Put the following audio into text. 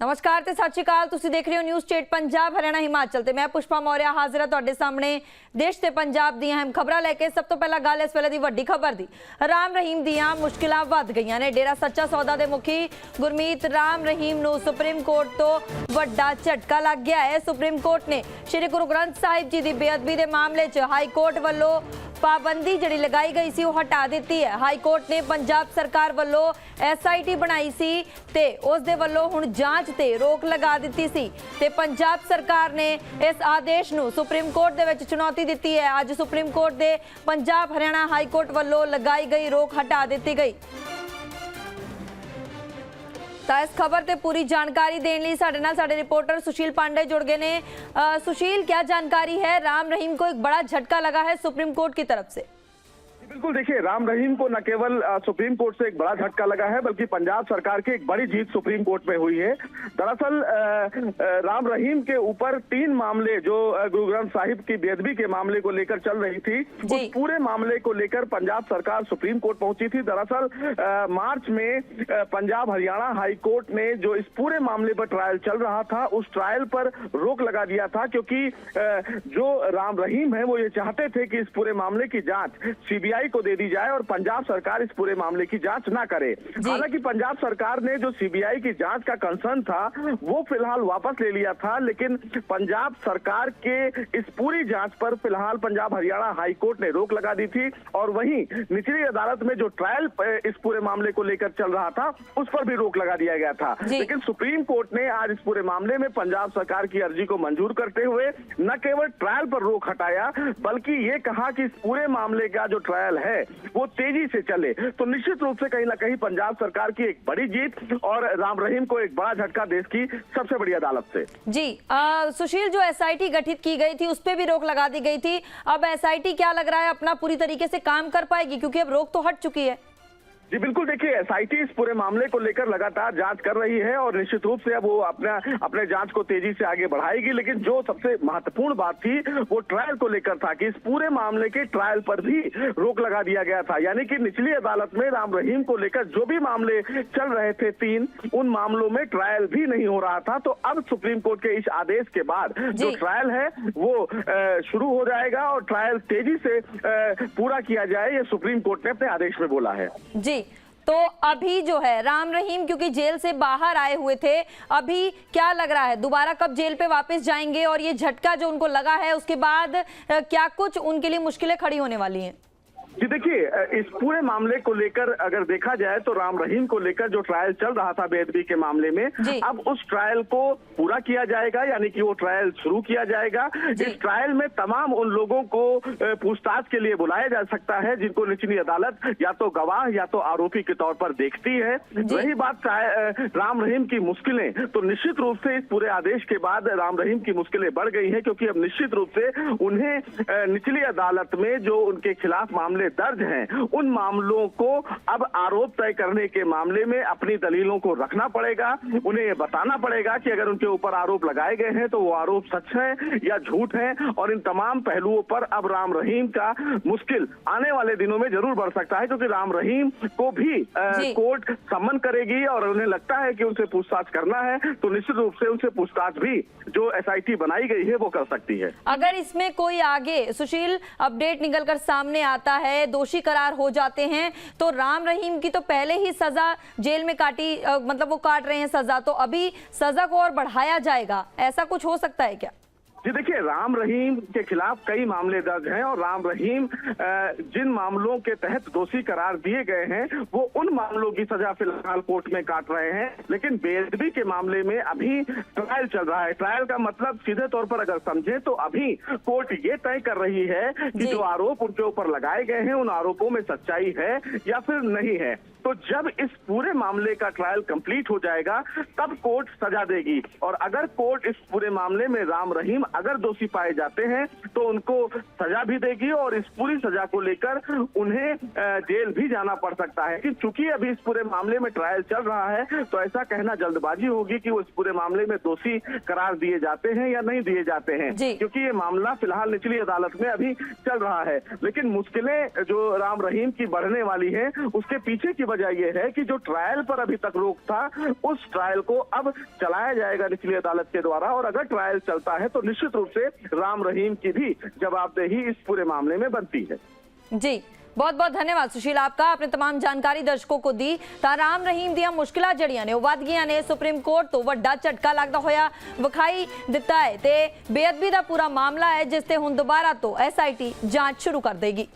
नमस्कार ਤੇ ਸਤਿ ਸ਼੍ਰੀ ਅਕਾਲ। ਤੁਸੀਂ ਦੇਖ ਰਹੇ ਹੋ ਨਿਊਜ਼ ਸਟੇਟ ਪੰਜਾਬ ਹਰਿਆਣਾ ਹਿਮਾਚਲ ਤੇ ਮੈਂ ਪੁਸ਼ਪਾ ਮੌਰਿਆ ਹਾਜ਼ਰ ਹਾਂ ਤੁਹਾਡੇ ਸਾਹਮਣੇ ਦੇਸ਼ ਤੇ ਪੰਜਾਬ ਦੀਆਂ ਅਹਿਮ ਖਬਰਾਂ ਲੈ ਕੇ। ਸਭ ਤੋਂ ਪਹਿਲਾਂ ਗੱਲ ਇਸ ਵੇਲੇ ਦੀ ਵੱਡੀ ਖਬਰ ਦੀ। ਰਾਮ ਰਹੀਮ ਦੀਆਂ ਮੁਸ਼ਕਿਲਾਂ ਵੱਧ ਗਈਆਂ ਨੇ। ਡੇਰਾ ਸੱਚਾ ਸੌਦਾ ਦੇ ਮੁਖੀ ਗੁਰਮੀਤ ਰਾਮ ਰਹੀਮ ਨੂੰ ਸੁਪਰੀਮ ਕੋਰਟ ਤੋਂ ਵੱਡਾ ਝਟਕਾ ਲੱਗ ਗਿਆ ਹੈ। ਸੁਪਰੀਮ ਕੋਰਟ ਨੇ ਸ਼੍ਰੀ ਗੁਰੂ ਗ੍ਰੰਥ ਸਾਹਿਬ ਜੀ ਦੀ ਬੇਅਦਬੀ ਦੇ ਮਾਮਲੇ 'ਚ ਹਾਈ ਕੋਰਟ ਵੱਲੋਂ पाबंदी जिहड़ी लगाई गई सी वो हटा दी है। हाई कोर्ट ने पंजाब सरकार वालों SIT बनाई सी ते उस दे वालों हुण जांच ते रोक लगा दी सी ते पंजाब सरकार ने इस आदेश नूं सुप्रीम कोर्ट दे विच चुनौती दी है। अज सुप्रीम कोर्ट दे पंजाब हरियाणा हाई कोर्ट वालों लगाई गई रोक हटा दी गई। तो इस खबर ते पूरी जानकारी देने लई साडे नाल साडे रिपोर्टर सुशील पांडे जुड़ गए ने। सुशील, क्या जानकारी है? राम रहीम को एक बड़ा झटका लगा है सुप्रीम कोर्ट की तरफ से। बिल्कुल, देखिए, राम रहीम को न केवल सुप्रीम कोर्ट से एक बड़ा झटका लगा है बल्कि पंजाब सरकार की एक बड़ी जीत सुप्रीम कोर्ट में हुई है। दरअसल राम रहीम के ऊपर 3 मामले जो गुरु ग्रंथ साहिब की बेअदबी के मामले को लेकर चल रही थी, उस पूरे मामले को लेकर पंजाब सरकार सुप्रीम कोर्ट पहुंची थी। दरअसल मार्च में पंजाब हरियाणा हाई कोर्ट ने जो इस पूरे मामले पर ट्रायल चल रहा था उस ट्रायल पर रोक लगा दिया था, क्योंकि जो राम रहीम है वो ये चाहते थे कि इस पूरे मामले की जांच CBI को दे दी जाए और पंजाब सरकार इस पूरे मामले की जांच ना करे। हालांकि पंजाब सरकार ने जो CBI की जांच का कंसर्न था वो फिलहाल वापस ले लिया था, लेकिन पंजाब सरकार के इस पूरी जांच पर फिलहाल पंजाब हरियाणा हाई कोर्ट ने रोक लगा दी थी। और वहीं निचली अदालत में जो ट्रायल इस पूरे मामले को लेकर चल रहा था उस पर भी रोक लगा दिया गया था। लेकिन सुप्रीम कोर्ट ने आज इस पूरे मामले में पंजाब सरकार की अर्जी को मंजूर करते हुए न केवल ट्रायल पर रोक हटाया बल्कि ये कहा कि इस पूरे मामले का जो ट्रायल है वो तेजी से चले। तो निश्चित रूप से कहीं ना कहीं पंजाब सरकार की एक बड़ी जीत और राम रहीम को एक बड़ा झटका देश की सबसे बड़ी अदालत से। जी सुशील, जो SIT गठित की गई थी उस पे भी रोक लगा दी गई थी। अब SIT क्या लग रहा है अपना पूरी तरीके से काम कर पाएगी, क्योंकि अब रोक तो हट चुकी है? जी बिल्कुल, देखिए, SIT इस पूरे मामले को लेकर लगातार जांच कर रही है और निश्चित रूप से अब वो अपने जांच को तेजी से आगे बढ़ाएगी। लेकिन जो सबसे महत्वपूर्ण बात थी वो ट्रायल को लेकर था कि इस पूरे मामले के ट्रायल पर भी रोक लगा दिया गया था। यानी कि निचली अदालत में राम रहीम को लेकर जो भी मामले चल रहे थे 3, उन मामलों में ट्रायल भी नहीं हो रहा था। तो अब सुप्रीम कोर्ट के इस आदेश के बाद जो ट्रायल है वो शुरू हो जाएगा और ट्रायल तेजी से पूरा किया जाए, ये सुप्रीम कोर्ट ने अपने आदेश में बोला है। जी, तो अभी जो है राम रहीम क्योंकि जेल से बाहर आए हुए थे, अभी क्या लग रहा है दोबारा कब जेल पे वापस जाएंगे? और ये झटका जो उनको लगा है उसके बाद क्या कुछ उनके लिए मुश्किलें खड़ी होने वाली हैं? जी देखिए, इस पूरे मामले को लेकर अगर देखा जाए तो राम रहीम को लेकर जो ट्रायल चल रहा था बेअदबी के मामले में, अब उस ट्रायल को पूरा किया जाएगा, यानी कि वो ट्रायल शुरू किया जाएगा। इस ट्रायल में तमाम उन लोगों को पूछताछ के लिए बुलाया जा सकता है जिनको निचली अदालत या तो गवाह या तो आरोपी के तौर पर देखती है। रही बात राम रहीम की मुश्किलें, तो निश्चित रूप से इस पूरे आदेश के बाद राम रहीम की मुश्किलें बढ़ गई हैं, क्योंकि अब निश्चित रूप से उन्हें निचली अदालत में जो उनके खिलाफ मामले दर्ज हैं उन मामलों को अब आरोप तय करने के मामले में अपनी दलीलों को रखना पड़ेगा। उन्हें ये बताना पड़ेगा कि अगर उनके ऊपर आरोप लगाए गए हैं तो वो आरोप सच है या झूठ है। और इन तमाम पहलुओं पर अब राम रहीम का मुश्किल आने वाले दिनों में जरूर बढ़ सकता है, क्योंकि राम रहीम को भी कोर्ट सम्मन करेगी और उन्हें लगता है कि उनसे पूछताछ करना है तो निश्चित रूप से उनसे पूछताछ भी जो SIT बनाई गई है वो कर सकती है। अगर इसमें कोई आगे सुशील अपडेट निकलकर सामने आता है, दोषी करार हो जाते हैं, तो राम रहीम की तो पहले ही सजा जेल में काटी, मतलब वो काट रहे हैं सजा, तो अभी सजा को और बढ़ाया जाएगा, ऐसा कुछ हो सकता है क्या? जी देखिए, राम रहीम के खिलाफ कई मामले दर्ज हैं और राम रहीम जिन मामलों के तहत दोषी करार दिए गए हैं वो उन मामलों की सजा फिलहाल कोर्ट में काट रहे हैं। लेकिन बेअदबी के मामले में अभी ट्रायल चल रहा है। ट्रायल का मतलब सीधे तौर पर अगर समझे तो अभी कोर्ट ये तय कर रही है कि जो आरोप उनके ऊपर लगाए गए हैं उन आरोपों में सच्चाई है या फिर नहीं है। तो जब इस पूरे मामले का ट्रायल कंप्लीट हो जाएगा तब कोर्ट सजा देगी। और अगर कोर्ट इस पूरे मामले में राम रहीम अगर दोषी पाए जाते हैं तो उनको सजा भी देगी और इस पूरी सजा को लेकर उन्हें जेल भी जाना पड़ सकता है। कि चूंकि अभी इस पूरे मामले में ट्रायल चल रहा है तो ऐसा कहना जल्दबाजी होगी कि वो इस पूरे मामले में दोषी करार दिए जाते हैं या नहीं दिए जाते हैं, क्योंकि ये मामला फिलहाल निचली अदालत में अभी चल रहा है। लेकिन मुश्किलें जो राम रहीम की बढ़ने वाली है उसके पीछे की वजह यह है कि जो ट्रायल पर अभी तक रोक था उस ट्रायल को अब चलाया जाएगा निचली अदालत के द्वारा, और अगर ट्रायल चलता है तो निश्चित रूप से राम रहीम की भी जवाबदेही इस पूरे मामले में बनती है। जी, बहुत बहुत धन्यवाद सुशील आपका, आपने तमाम जानकारी दर्शकों को दी। ਤਾਂ ਰਾਮ ਰਹੀਮ ਦੀਆਂ ਮੁਸ਼ਕਿਲਾਂ ਜਿਹੜੀਆਂ ਨੇ ਉਹ ਵੱਧ ਗਈਆਂ ਨੇ। ਸੁਪਰੀਮ ਕੋਰਟ ਤੋਂ ਵੱਡਾ ਝਟਕਾ ਲੱਗਦਾ ਹੋਇਆ ਵਿਖਾਈ ਦਿੱਤਾ ਹੈ ਤੇ ਬੇਅਦਬੀ ਦਾ ਪੂਰਾ ਮਾਮਲਾ ਹੈ ਜਿਸ ਤੇ ਹੁਣ ਦੁਬਾਰਾ ਤੋਂ SIT ਜਾਂਚ ਸ਼ੁਰੂ ਕਰ ਦੇਗੀ।